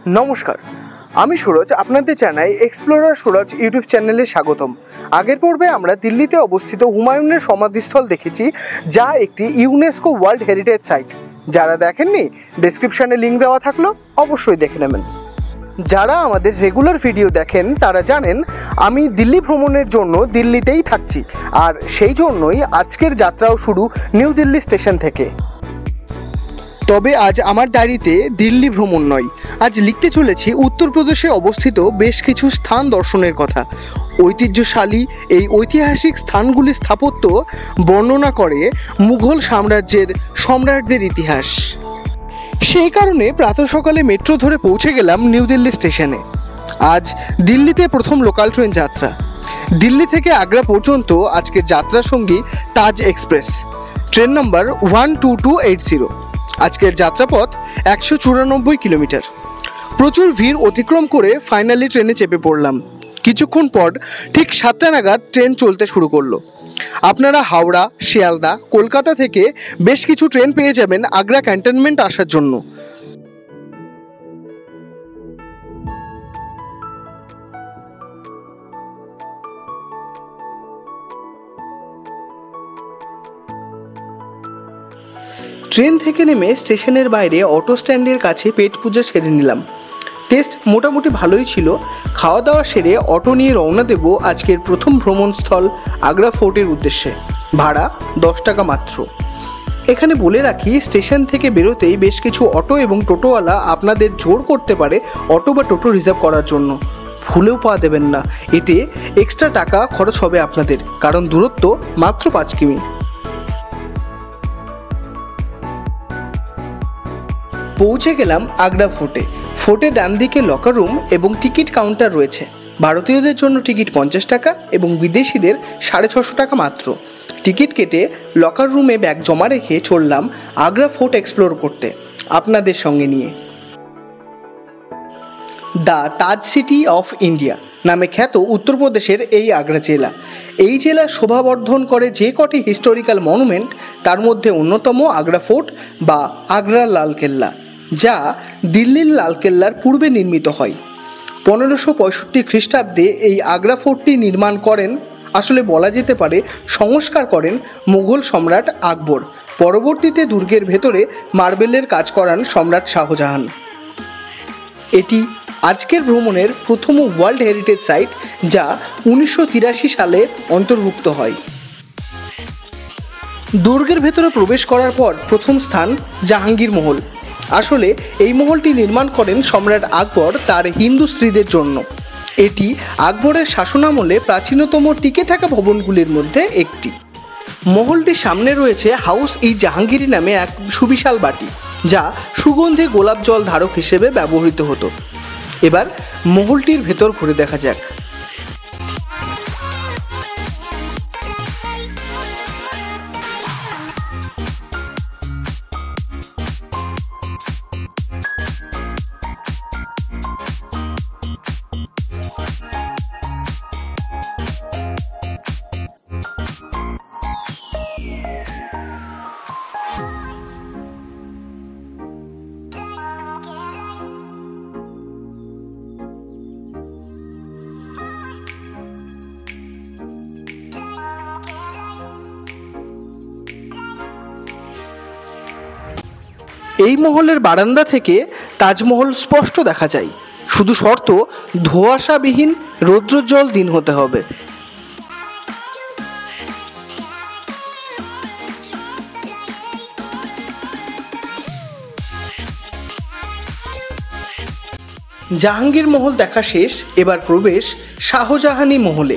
নমস্কার, আমি সুরজ। আপনাদের জানাই এক্সপ্লোরার সুরজ ইউটিউব চ্যানেলে স্বাগতম। আগের পর্বে আমরা দিল্লিতে অবস্থিত হুমায়ুনের সমাধিস্থল দেখেছি, যা একটি ইউনেস্কো ওয়ার্ল্ড হেরিটেজ সাইট। যারা দেখেননি, ডেসক্রিপশনে লিঙ্ক দেওয়া থাকলো, অবশ্যই দেখে নেবেন। যারা আমাদের রেগুলার ভিডিও দেখেন তারা জানেন আমি দিল্লি ভ্রমণের জন্য দিল্লিতেই থাকছি, আর সেই জন্যই আজকের যাত্রাও শুরু নিউ দিল্লি স্টেশন থেকে। তবে আজ আমার ডায়েরিতে দিল্লি ভ্রমণ নয়, আজ লিখতে চলেছি উত্তরপ্রদেশে অবস্থিত বেশ কিছু স্থান দর্শনের কথা। ঐতিহ্যশালী এই ঐতিহাসিক স্থানগুলির স্থাপত্য বর্ণনা করে মুঘল সাম্রাজ্যের সম্রাটদের ইতিহাস। সেই কারণে প্রাতঃ সকালে মেট্রো ধরে পৌঁছে গেলাম নিউ দিল্লি স্টেশনে। আজ দিল্লিতে প্রথম লোকাল ট্রেন যাত্রা। দিল্লি থেকে আগ্রা পর্যন্ত আজকের যাত্রা সঙ্গী তাজ এক্সপ্রেস, ট্রেন নম্বর 12280। আজকের যাত্রাপথ 194 কিলোমিটার। প্রচুর ভিড় অতিক্রম করে ফাইনালি ট্রেনে চেপে পড়লাম। কিছুক্ষণ পর ঠিক 7টা নাগাদ ট্রেন চলতে শুরু করলো। আপনারা হাওড়া, শিয়ালদা, কলকাতা থেকে বেশ কিছু ট্রেন পেয়ে যাবেন আগ্রা ক্যান্টনমেন্ট আসার জন্য। ট্রেন থেকে নেমে স্টেশনের বাইরে অটো স্ট্যান্ডের কাছে পেট পূজা সেরে নিলাম। টেস্ট মোটামুটি ভালোই ছিল। খাওয়া দাওয়া সেরে অটো নিয়ে রওনা দেব আজকের প্রথম ভ্রমণস্থল আগ্রা ফোর্টের উদ্দেশ্যে। ভাড়া 10 টাকা মাত্র। এখানে বলে রাখি, স্টেশন থেকে বেরোতেই বেশ কিছু অটো এবং টোটোওয়ালা আপনাদের জোর করতে পারে অটো বা টোটো রিজার্ভ করার জন্য। ভুলেও পা দেবেন না, এতে এক্সট্রা টাকা খরচ হবে আপনাদের, কারণ দূরত্ব মাত্র 5 কিমি। পৌঁছে গেলাম আগ্রা ফোর্টে। ফোর্টের ডান দিকে লকার রুম এবং টিকিট কাউন্টার রয়েছে। ভারতীয়দের জন্য টিকিট 50 টাকা এবং বিদেশিদের 650 টাকা মাত্র। টিকিট কেটে লকার রুমে ব্যাগ জমা রেখে চললাম আগ্রা ফোর্ট এক্সপ্লোর করতে, আপনাদের সঙ্গে নিয়ে। The Taj city of India নামে খ্যাত উত্তরপ্রদেশের এই আগ্রা জেলা। এই জেলার শোভাবর্ধন করে যে কটি হিস্টোরিক্যাল মনুমেন্ট, তার মধ্যে অন্যতম আগ্রা ফোর্ট বা আগ্রা লালকেল্লা, যা দিল্লির লালকেল্লার পূর্বে নির্মিত হয়। 1565 খ্রিস্টাব্দে এই আগ্রা ফোর্টটি নির্মাণ করেন, আসলে বলা যেতে পারে সংস্কার করেন মুঘল সম্রাট আকবর। পরবর্তীতে দুর্গের ভেতরে মার্বেলের কাজ করান সম্রাট শাহজাহান। এটি আজকের ভ্রমণের প্রথম ওয়ার্ল্ড হেরিটেজ সাইট, যা 1983 সালে অন্তর্ভুক্ত হয়। দুর্গের ভেতরে প্রবেশ করার পর প্রথম স্থান জাহাঙ্গীর মহল। আসলে এই মহলটি নির্মাণ করেন সম্রাট আকবর তার হিন্দু স্ত্রীদের জন্য। এটি আকবরের শাসনামলে প্রাচীনতম টিকে থাকা ভবনগুলির মধ্যে একটি। মহলটির সামনে রয়েছে হাউস ই জাহাঙ্গীরি নামে এক সুবিশাল বাটি, যা সুগন্ধি গোলাপ জল ধারক হিসেবে ব্যবহৃত হতো। এবার মহলটির ভেতর ঘুরে দেখা যাক। এই মহলের বারান্দা থেকে তাজমহল স্পষ্ট দেখা যায়, শুধু শর্ত ধোঁয়াশাবিহীন রৌদ্রোজ্জ্বল দিন হতে হবে। জাহাঙ্গীর মহল দেখা শেষ, এবার প্রবেশ শাহজাহানি মহলে।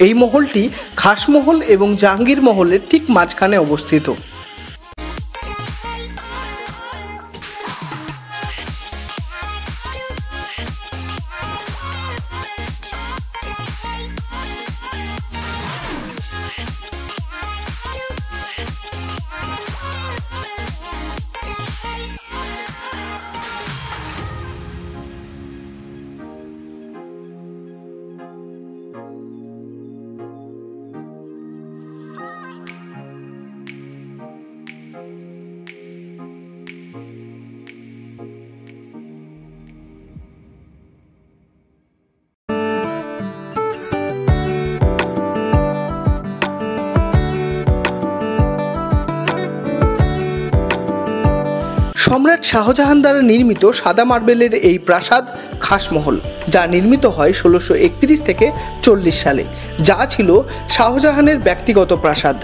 এই মহলটি খাসমহল এবং জাহাঙ্গীর মহলের ঠিক মাঝখানে অবস্থিত। সম্রাট শাহজাহান দ্বারা নির্মিত সাদা মার্বেলের এই প্রাসাদ খাসমহল, যা নির্মিত হয় 1631 থেকে 40 সালে, যা ছিল শাহজাহানের ব্যক্তিগত প্রাসাদ।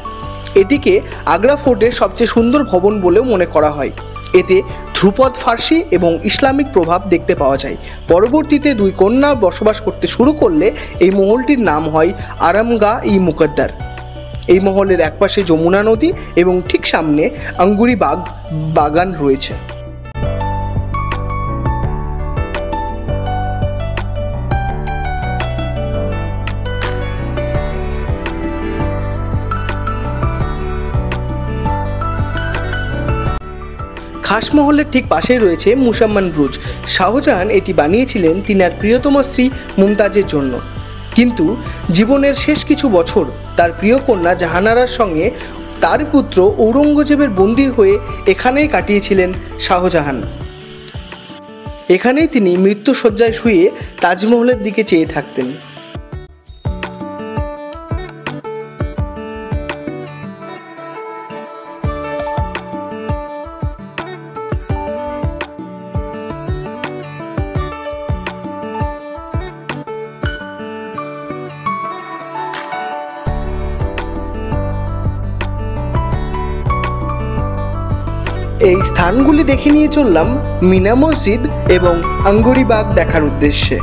এটিকে আগ্রা ফোর্টের সবচেয়ে সুন্দর ভবন বলেও মনে করা হয়। এতে ধ্রুপদ ফার্সি এবং ইসলামিক প্রভাব দেখতে পাওয়া যায়। পরবর্তীতে দুই কন্যা বসবাস করতে শুরু করলে এই মহলটির নাম হয় আরামগাহ-ই-মুকদ্দার। এই মহলের একপাশে যমুনা নদী এবং ঠিক সামনে আঙ্গুরি বাগান রয়েছে। খাসমহলের ঠিক পাশেই রয়েছে মুসাম্মান ব্রুজ। শাহজাহান এটি বানিয়েছিলেন তিনার প্রিয়তম স্ত্রী মুমতাজের জন্য, কিন্তু জীবনের শেষ কিছু বছর তার প্রিয় কন্যা জাহানারার সঙ্গে তার পুত্র ঔরঙ্গজেবের বন্দী হয়ে এখানেই কাটিয়েছিলেন শাহজাহান। এখানেই তিনি মৃত্যুশয্যায় শুয়ে তাজমহলের দিকে চেয়ে থাকতেন। এই স্থানগুলি দেখে নিয়ে চললাম মিনা মসজিদ এবং আঙ্গুরি বাগ দেখার উদ্দেশ্যে।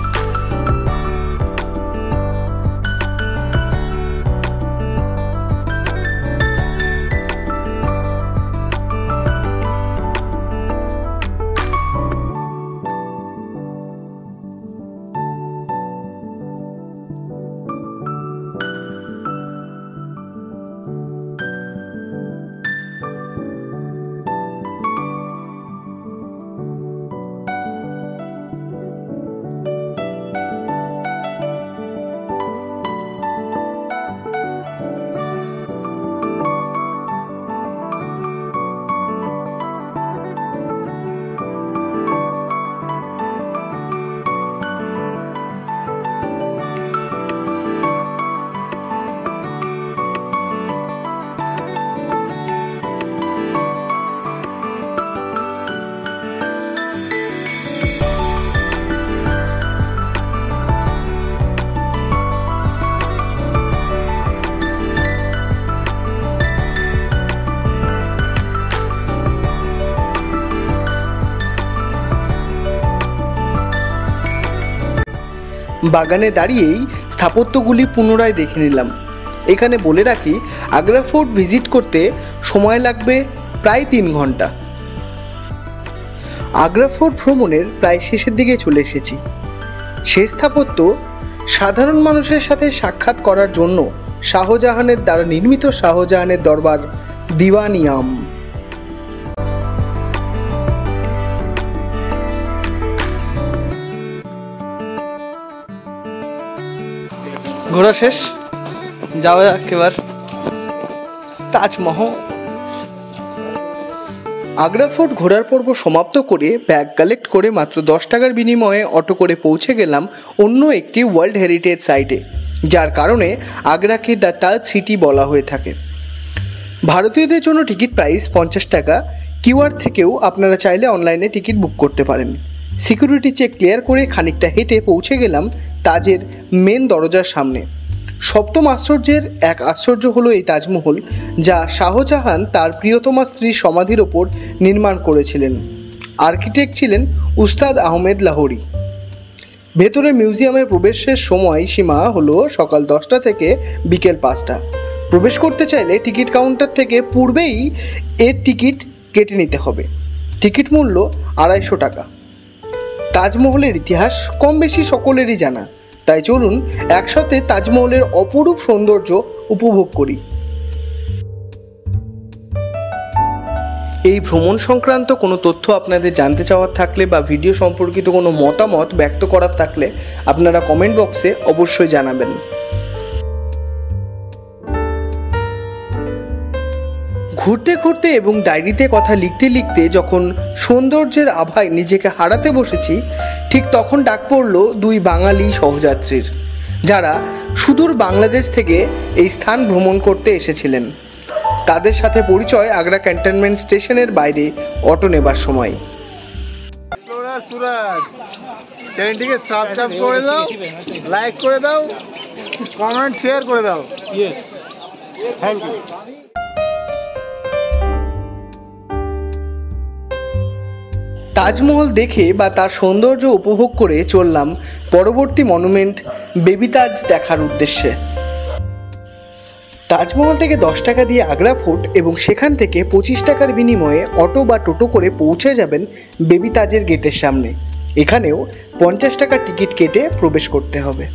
বাগানে দাঁড়িয়েই স্থাপত্যগুলি পুনরায় দেখে নিলাম। এখানে বলে রাখি, আগ্রা ফোর্ট ভিজিট করতে সময় লাগবে প্রায় 3 ঘন্টা। আগ্রা ফোর্ট ভ্রমণের প্রায় শেষের দিকে চলে এসেছি। সেই স্থাপত্য সাধারণ মানুষের সাথে সাক্ষাৎ করার জন্য শাহজাহানের দ্বারা নির্মিত শাহজাহানের দরবার দিওয়ান-ই-আম। ঘোরা শেষ, যাওয়া যাক এবার তাজমহল। আগ্রা ফোর্ট ঘোরার পর্ব সমাপ্ত করে ব্যাগ কালেক্ট করে মাত্র 10 টাকার বিনিময়ে অটো করে পৌঁছে গেলাম অন্য একটি ওয়ার্ল্ড হেরিটেজ সাইটে, যার কারণে আগ্রাকে দ্য তাজ সিটি বলা হয়ে থাকে। ভারতীয়দের জন্য টিকিট প্রাইস 50 টাকা। কিউআর থেকেও আপনারা চাইলে অনলাইনে টিকিট বুক করতে পারেন। সিকিউরিটি চেক ক্লিয়ার করে খানিকটা হেঁটে পৌঁছে গেলাম তাজের মেন দরজার সামনে। সপ্তম আশ্চর্যের এক আশ্চর্য হলো এই তাজমহল, যা শাহজাহান তার প্রিয়তমা স্ত্রীর সমাধির ওপর নির্মাণ করেছিলেন। আর্কিটেক্ট ছিলেন উস্তাদ আহমেদ লাহোরি। ভেতরে মিউজিয়ামের প্রবেশের সময় সীমা হলো সকাল 10টা থেকে বিকেল 5টা। প্রবেশ করতে চাইলে টিকিট কাউন্টার থেকে পূর্বেই এর টিকিট কেটে নিতে হবে। টিকিট মূল্য 250 টাকা। তাজমহলের ইতিহাস কম বেশি সকলেরই জানা, তাই চলুন একসাথে তাজমহলের অপরূপ সৌন্দর্য উপভোগ করি। এই ভ্রমণ সংক্রান্ত কোনো তথ্য আপনাদের জানতে চাওয়ার থাকলে বা ভিডিও সম্পর্কিত কোনো মতামত ব্যক্ত করার থাকলে আপনারা কমেন্ট বক্সে অবশ্যই জানাবেন। ঘুরতে ঘুরতে এবং ডায়েরিতে কথা লিখতে লিখতে যখন সৌন্দর্যের আভায় নিজেকে হারাতে বসেছি, ঠিক তখন ডাক পড়ল 2 বাঙালি সহযাত্রীর, যারা সুদূর বাংলাদেশ থেকে এই স্থান ভ্রমণ করতে এসেছিলেন। তাদের সাথে পরিচয় আগ্রা ক্যান্টনমেন্ট স্টেশনের বাইরে অটো নেবার সময়। সুরাজ চ্যানেলটিকে সাবস্ক্রাইব করে দাও, লাইক করে দাও, কমেন্ট শেয়ার করে দাও। Yes, thank you. তাজমহল দেখে বা তার সৌন্দর্য উপভোগ করে চললাম পরবর্তী মনুমেন্ট বেবি তাজ দেখার উদ্দেশ্যে। তাজমহল থেকে 10 টাকা দিয়ে আগ্রা ফোর্ট এবং সেখান থেকে 25 টাকার বিনিময়ে অটো বা টোটো করে পৌঁছে যাবেন বেবি তাজের গেটের সামনে। এখানেও 50 টাকার টিকিট কেটে প্রবেশ করতে হবে।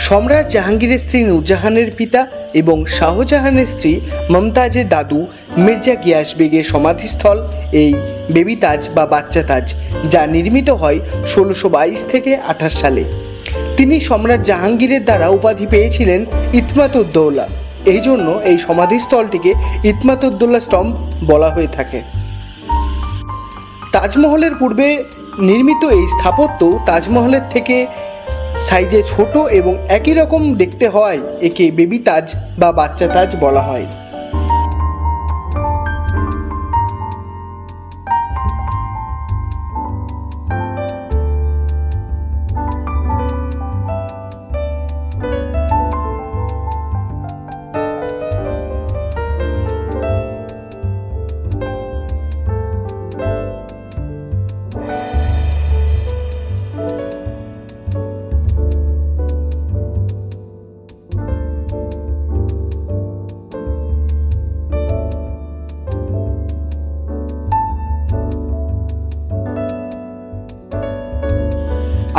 সম্রাট জাহাঙ্গীরের স্ত্রী নূরজাহানের পিতা এবং শাহজাহানের স্ত্রী মমতাজের দাদু মির্জা গিয়াস বেগের সমাধিস্থল এই বেবি তাজ বা বাচ্চা তাজ, যা নির্মিত হয় 1622 থেকে 28 সালে। তিনি সম্রাট জাহাঙ্গীরের দ্বারা উপাধি পেয়েছিলেন ইতমাত-উদ-দৌলা। এই জন্য এই সমাধিস্থলটিকে ইতমাত-উদ-দৌলা স্তম্ভ বলা হয়ে থাকে। তাজমহলের পূর্বে নির্মিত এই স্থাপত্য তাজমহলের থেকে সাইজে ছোট এবং একই রকম দেখতে হয় একে বেবি তাজ বা বাচ্চা তাজ বলা হয়।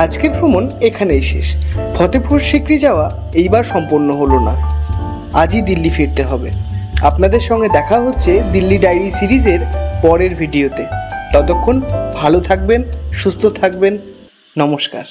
আজকের ভ্রমণ এখানেই শেষ। ফতেপুর সিক্রি যাওয়া এইবার সম্পন্ন হলো না, আজই দিল্লি ফিরতে হবে। আপনাদের সঙ্গে দেখা হচ্ছে দিল্লি ডায়েরি সিরিজের পরের ভিডিওতে। ততক্ষণ ভালো থাকবেন, সুস্থ থাকবেন। নমস্কার।